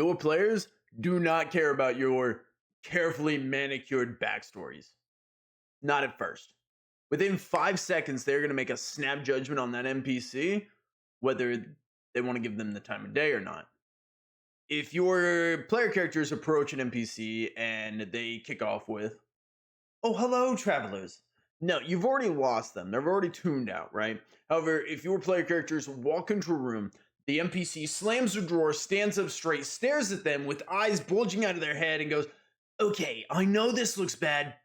Your players do not care about your carefully manicured backstories. Not at first. Within 5 seconds, they're going to make a snap judgment on that NPC, whether they want to give them the time of day or not. If your player characters approach an NPC and they kick off with, "Oh, hello, travelers." No, you've already lost them. They're already tuned out, right? However, if your player characters walk into a room, the NPC slams the drawer, stands up straight, stares at them with eyes bulging out of their head, and goes, "Okay, I know this looks bad,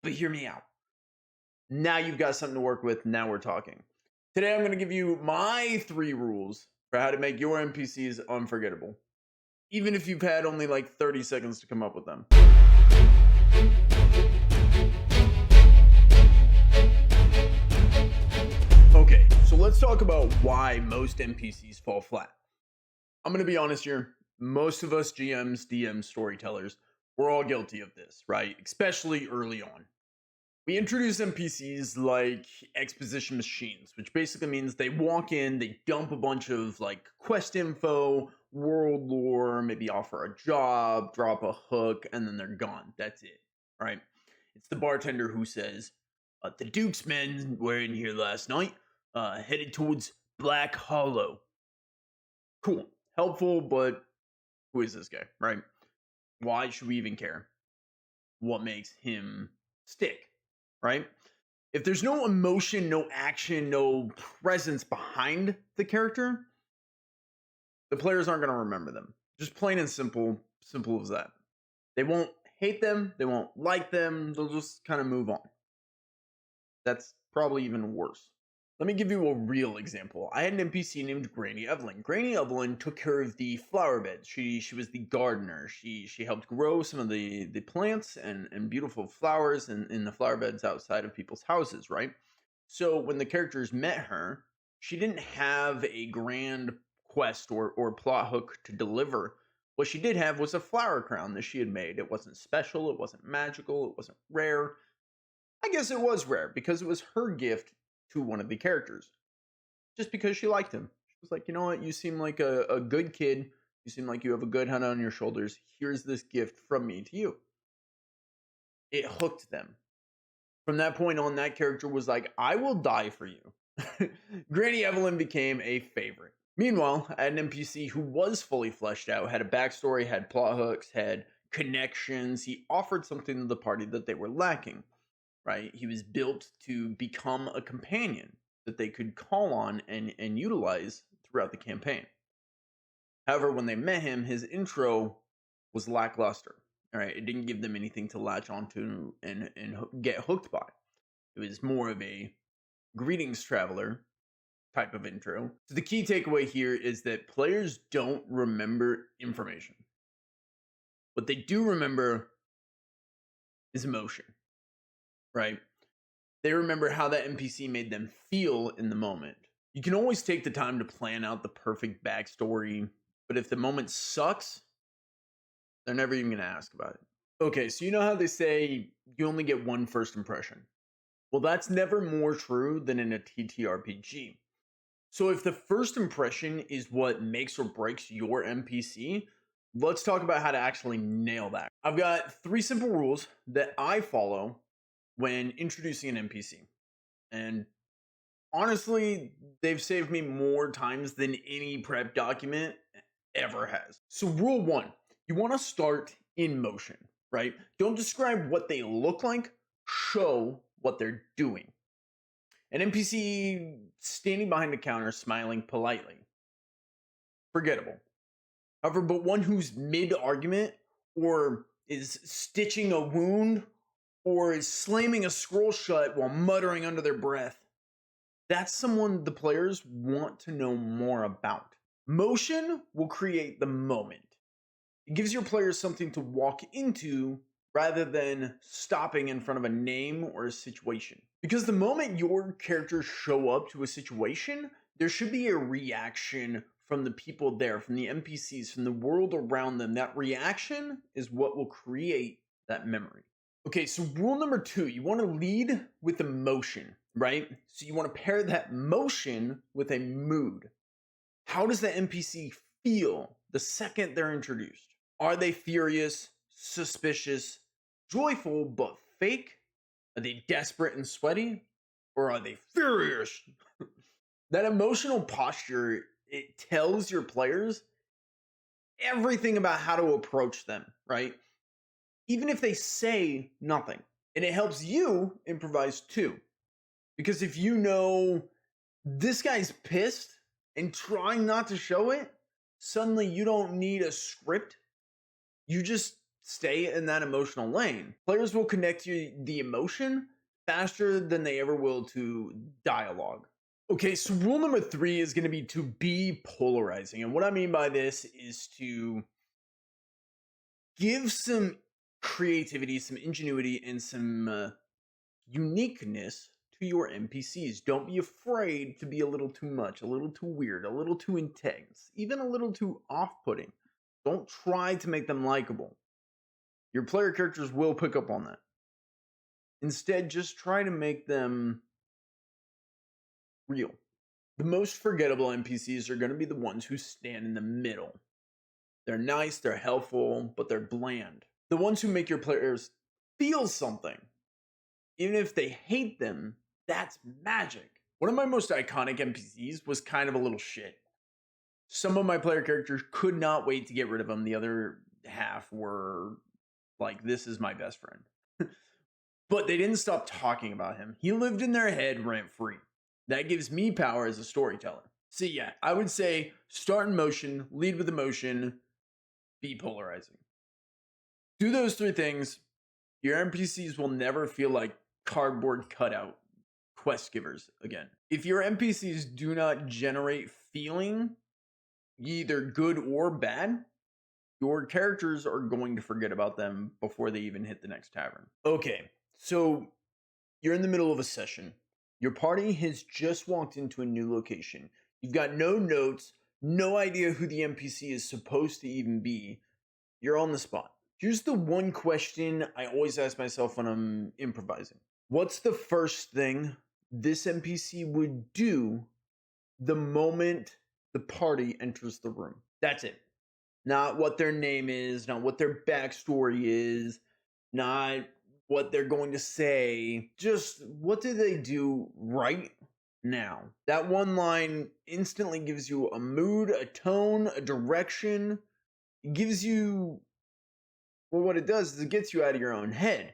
but hear me out." Now you've got something to work with. Now we're talking. Today, I'm going to give you my 3 rules for how to make your NPCs unforgettable, even if you've had only like 30 seconds to come up with them. Okay, so let's talk about why most NPCs fall flat. I'm going to be honest here. Most of us GMs, DMs, storytellers, we're all guilty of this, right? Especially early on. We introduce NPCs like exposition machines, which basically means they walk in, they dump a bunch of like quest info, world lore, maybe offer a job, drop a hook, and then they're gone. That's it, right? It's the bartender who says, "The Duke's men were in here last night, headed towards Black Hollow." Cool, helpful, but who is this guy, right? Why should we even care? What makes him stick? Right? If there's no emotion, no action, no presence behind the character, the players aren't going to remember them. Just plain and simple as that. They won't hate them, they won't like them, they'll just kind of move on. That's probably even worse. Let me give you a real example. I had an NPC named Granny Evelyn. Granny Evelyn took care of the flower beds. She was the gardener. She helped grow some of the plants and beautiful flowers in the flower beds outside of people's houses, right? So when the characters met her, she didn't have a grand quest or plot hook to deliver. What she did have was a flower crown that she had made. It wasn't special, it wasn't magical, it wasn't rare. I guess it was rare because it was her gift to one of the characters, just because she liked him. She was like, "You know what? You seem like a good kid. You seem like you have a good head on your shoulders. Here's this gift from me to you." It hooked them. From that point on, that character was like, "I will die for you." Granny Evelyn became a favorite. Meanwhile, I had an NPC who was fully fleshed out, had a backstory, had plot hooks, had connections. He offered something to the party that they were lacking. Right? He was built to become a companion that they could call on and utilize throughout the campaign. However, when they met him, his intro was lackluster. All right, it didn't give them anything to latch onto and get hooked by. It was more of a greetings, traveler type of intro. So the key takeaway here is that players don't remember information. What they do remember is emotion. Right? They remember how that NPC made them feel in the moment. You can always take the time to plan out the perfect backstory, but if the moment sucks, they're never even going to ask about it. Okay, so you know how they say you only get one first impression? Well, that's never more true than in a TTRPG. So if the first impression is what makes or breaks your NPC, let's talk about how to actually nail that. I've got 3 simple rules that I follow when introducing an NPC. And honestly, they've saved me more times than any prep document ever has. So rule 1, you want to start in motion, right? Don't describe what they look like, show what they're doing. An NPC standing behind the counter smiling politely. Forgettable. However, but one who's mid-argument or is stitching a wound or is slamming a scroll shut while muttering under their breath, that's someone the players want to know more about. Motion will create the moment. It gives your players something to walk into rather than stopping in front of a name or a situation. Because the moment your characters show up to a situation, there should be a reaction from the people there, from the NPCs, from the world around them. That reaction is what will create that memory. Okay, so rule number 2, you want to lead with emotion, right? So you want to pair that motion with a mood. How does the NPC feel the second they're introduced. Are they furious, suspicious, joyful, but fake? Are they desperate and sweaty? Or are they furious? That emotional posture, it tells your players everything about how to approach them, right? Even if they say nothing. And it helps you improvise too. Because if you know this guy's pissed and trying not to show it, suddenly you don't need a script. You just stay in that emotional lane. Players will connect to the emotion faster than they ever will to dialogue. Okay, so rule number 3 is going to be polarizing. And what I mean by this is to give some creativity, some ingenuity, and some uniqueness to your NPCs. Don't be afraid to be a little too much, a little too weird, a little too intense, even a little too off-putting. Don't try to make them likable. Your player characters will pick up on that. Instead, just try to make them real. The most forgettable NPCs are going to be the ones who stand in the middle. They're nice, they're helpful, but they're bland. The ones who make your players feel something. Even if they hate them, that's magic. One of my most iconic NPCs was kind of a little shit. Some of my player characters could not wait to get rid of him. The other half were like, this is my best friend. But they didn't stop talking about him. He lived in their head rent free. That gives me power as a storyteller. So yeah, I would say start in motion, lead with emotion, be polarizing. Do those 3 things. Your NPCs will never feel like cardboard cutout quest givers again. If your NPCs do not generate feeling, either good or bad, your characters are going to forget about them before they even hit the next tavern. Okay, so you're in the middle of a session. Your party has just walked into a new location. You've got no notes, no idea who the NPC is supposed to even be. You're on the spot. Here's the one question I always ask myself when I'm improvising. What's the first thing this NPC would do the moment the party enters the room? That's it. Not what their name is, not what their backstory is, not what they're going to say. Just what do they do right now? That one line instantly gives you a mood, a tone, a direction. It gives you, well, what it does is it gets you out of your own head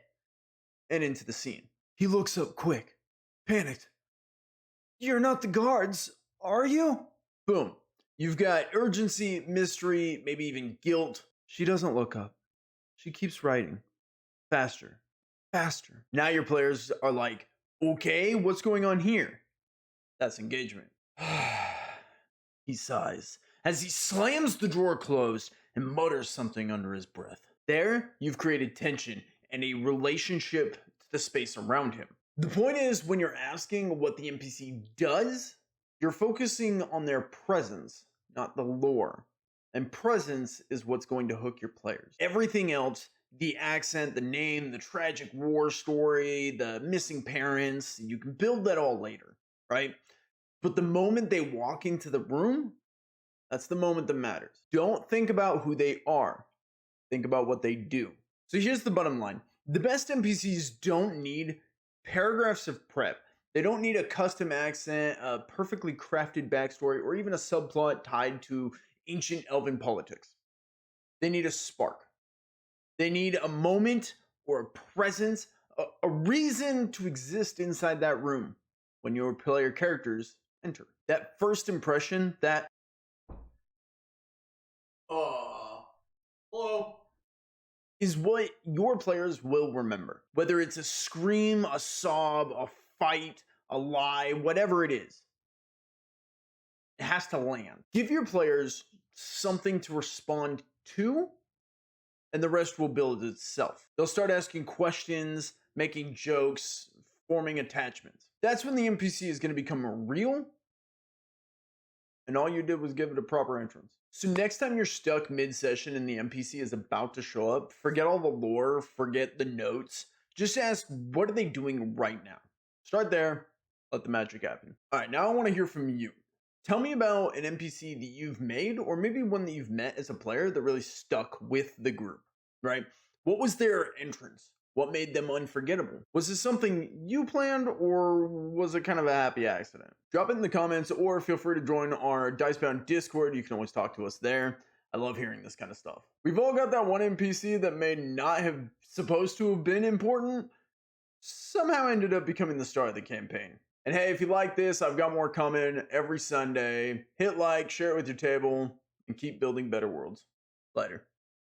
and into the scene. He looks up quick, panicked. You're not the guards, are you? Boom. You've got urgency, mystery, maybe even guilt. She doesn't look up. She keeps writing. Faster. Faster. Now your players are like, okay, what's going on here? That's engagement. He sighs as he slams the drawer closed and mutters something under his breath. There, you've created tension and a relationship to the space around him. The point is, when you're asking what the NPC does, you're focusing on their presence, not the lore. And presence is what's going to hook your players. Everything else, the accent, the name, the tragic war story, the missing parents, you can build that all later, right? But the moment they walk into the room, that's the moment that matters. Don't think about who they are. Think about what they do. So here's the bottom line. The best NPCs don't need paragraphs of prep. They don't need a custom accent, a perfectly crafted backstory, or even a subplot tied to ancient elven politics. They need a spark. They need a moment or a presence, a reason to exist inside that room when your player characters enter. That first impression, that, hello, is what your players will remember. Whether it's a scream, a sob, a fight, a lie, whatever it is, it has to land. Give your players something to respond to, and the rest will build itself. They'll start asking questions, making jokes, forming attachments. That's when the NPC is going to become real, and all you did was give it a proper entrance. So next time you're stuck mid-session and the NPC is about to show up, forget all the lore, forget the notes. Just ask, what are they doing right now? Start there, let the magic happen. All right, now I want to hear from you. Tell me about an NPC that you've made, or maybe one that you've met as a player that really stuck with the group, right? What was their entrance? What made them unforgettable? Was this something you planned, or was it kind of a happy accident? Drop it in the comments, or feel free to join our Dicebound Discord. You can always talk to us there. I love hearing this kind of stuff. We've all got that one NPC that may not have supposed to have been important, somehow ended up becoming the star of the campaign. And hey, if you like this, I've got more coming every Sunday. Hit like, share it with your table, and keep building better worlds. Later.